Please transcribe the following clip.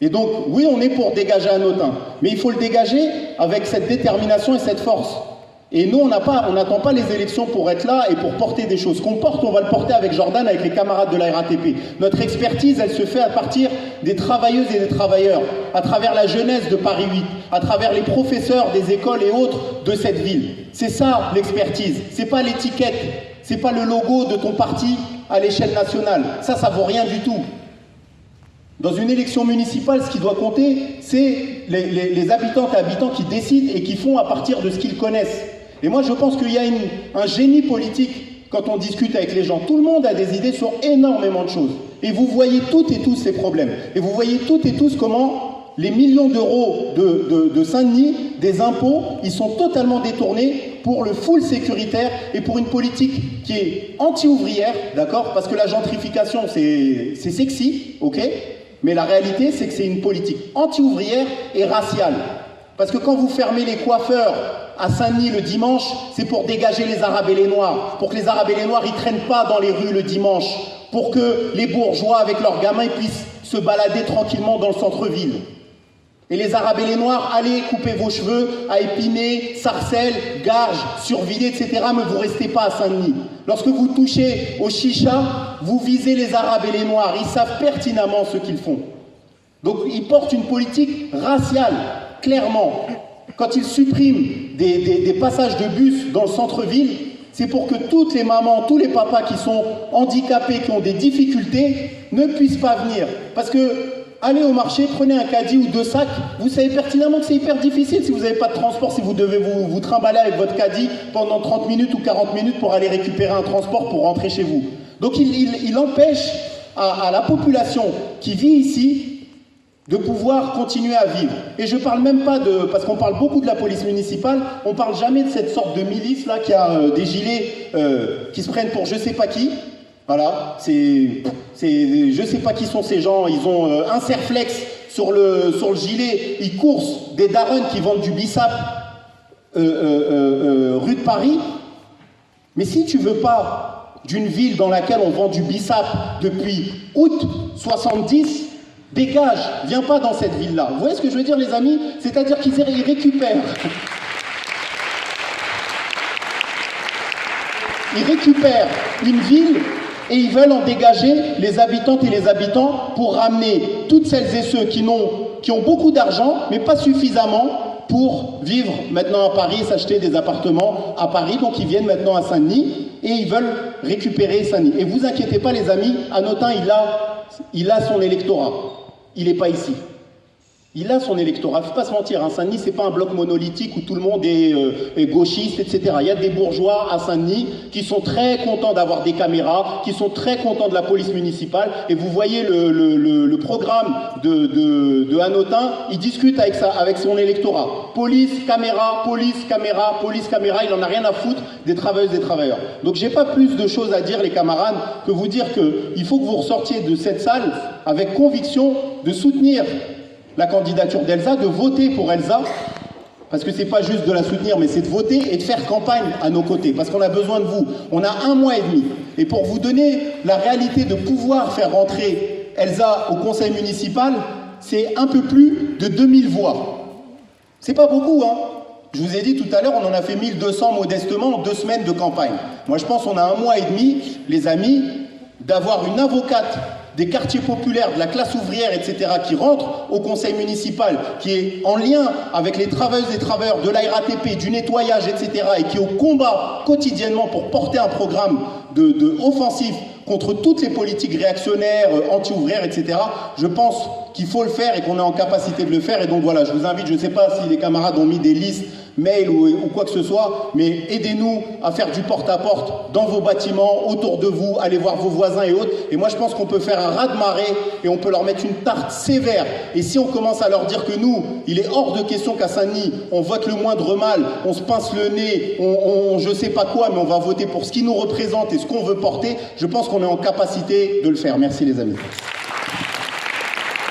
Et donc, oui, on est pour dégager Hanotin, mais il faut le dégager avec cette détermination et cette force. Et nous, on n'attend pas les élections pour être là et pour porter des choses. Qu'on porte, on va le porter avec Jordan, avec les camarades de la RATP. Notre expertise, elle se fait à partir des travailleuses et des travailleurs, à travers la jeunesse de Paris 8, à travers les professeurs des écoles et autres de cette ville. C'est ça l'expertise, c'est pas l'étiquette, c'est pas le logo de ton parti à l'échelle nationale. Ça vaut rien du tout. Dans une élection municipale, ce qui doit compter, c'est les habitantes et habitants qui décident et qui font à partir de ce qu'ils connaissent. Et moi, je pense qu'il y a un génie politique quand on discute avec les gens. Tout le monde a des idées sur énormément de choses. Et vous voyez toutes et tous ces problèmes. Et vous voyez toutes et tous comment les millions d'euros de Saint-Denis, des impôts, ils sont totalement détournés pour le full sécuritaire et pour une politique qui est anti-ouvrière, d'accord? Parce que la gentrification, c'est sexy, ok? Mais la réalité, c'est que c'est une politique anti-ouvrière et raciale. Parce que quand vous fermez les coiffeurs à Saint-Denis le dimanche, c'est pour dégager les Arabes et les Noirs, pour que les Arabes et les Noirs, ils traînent pas dans les rues le dimanche, pour que les bourgeois, avec leurs gamins, ils puissent se balader tranquillement dans le centre-ville. Et les Arabes et les Noirs, allez couper vos cheveux à Épinay, Sarcelles, Garges, Survilliers, etc. Mais vous ne restez pas à Saint-Denis. Lorsque vous touchez au chicha, vous visez les Arabes et les Noirs. Ils savent pertinemment ce qu'ils font. Donc ils portent une politique raciale, clairement. Quand ils suppriment des passages de bus dans le centre-ville, c'est pour que toutes les mamans, tous les papas qui sont handicapés, qui ont des difficultés, ne puissent pas venir. Parce que allez au marché, prenez un caddie ou 2 sacs, vous savez pertinemment que c'est hyper difficile si vous n'avez pas de transport, si vous devez vous trimballer avec votre caddie pendant 30 minutes ou 40 minutes pour aller récupérer un transport pour rentrer chez vous. Donc il empêche à la population qui vit ici de pouvoir continuer à vivre. Et je parle même pas parce qu'on parle beaucoup de la police municipale, on parle jamais de cette sorte de milice là qui a des gilets qui se prennent pour je sais pas qui. Voilà, je sais pas qui sont ces gens, ils ont un serflex sur le gilet, ils coursent des darons qui vendent du bissap rue de Paris. Mais si tu veux pas d'une ville dans laquelle on vend du bissap depuis août 70, dégage, viens pas dans cette ville-là. Vous voyez ce que je veux dire, les amis? C'est-à-dire qu'ils récupèrent. Ils récupèrent une ville et ils veulent en dégager les habitantes et les habitants pour ramener toutes celles et ceux qui ont beaucoup d'argent, mais pas suffisamment pour vivre maintenant à Paris, s'acheter des appartements à Paris. Donc ils viennent maintenant à Saint-Denis et ils veulent récupérer Saint-Denis. Et vous inquiétez pas les amis, Hanotin, il a son électorat. Il n'est pas ici. Il a son électorat. Il ne faut pas se mentir, hein. Saint-Denis, ce n'est pas un bloc monolithique où tout le monde est gauchiste, etc. Il y a des bourgeois à Saint-Denis qui sont très contents d'avoir des caméras, qui sont très contents de la police municipale. Et vous voyez le programme de Hanotin, il discute avec son électorat. Police, caméra, police, caméra, police, caméra. Il n'en a rien à foutre des travailleuses et des travailleurs. Donc j'ai pas plus de choses à dire, les camarades, que vous dire qu'il faut que vous ressortiez de cette salle avec conviction de soutenir la candidature d'Elsa, de voter pour Elsa, parce que c'est pas juste de la soutenir, mais c'est de voter et de faire campagne à nos côtés, parce qu'on a besoin de vous. On a 1 mois et demi. Et pour vous donner la réalité de pouvoir faire rentrer Elsa au conseil municipal, c'est un peu plus de 2000 voix. C'est pas beaucoup, hein. Je vous ai dit tout à l'heure, on en a fait 1200 modestement en 2 semaines de campagne. Moi, je pense qu'on a 1 mois et demi, les amis, d'avoir une avocate des quartiers populaires, de la classe ouvrière, etc., qui rentrent au conseil municipal, qui est en lien avec les travailleuses et travailleurs de la RATP, du nettoyage, etc., et qui est au combat quotidiennement pour porter un programme offensif contre toutes les politiques réactionnaires, anti-ouvrières, etc., je pense qu'il faut le faire et qu'on est en capacité de le faire. Et donc voilà, je vous invite, je ne sais pas si les camarades ont mis des listes, mail ou quoi que ce soit, mais aidez-nous à faire du porte-à-porte dans vos bâtiments, autour de vous, allez voir vos voisins et autres. Et moi, je pense qu'on peut faire un raz-de-marée et on peut leur mettre une tarte sévère. Et si on commence à leur dire que nous, il est hors de question qu'à Saint-Denis, on vote le moindre mal, on se pince le nez, je sais pas quoi, mais on va voter pour ce qui nous représente et ce qu'on veut porter, je pense qu'on est en capacité de le faire. Merci les amis.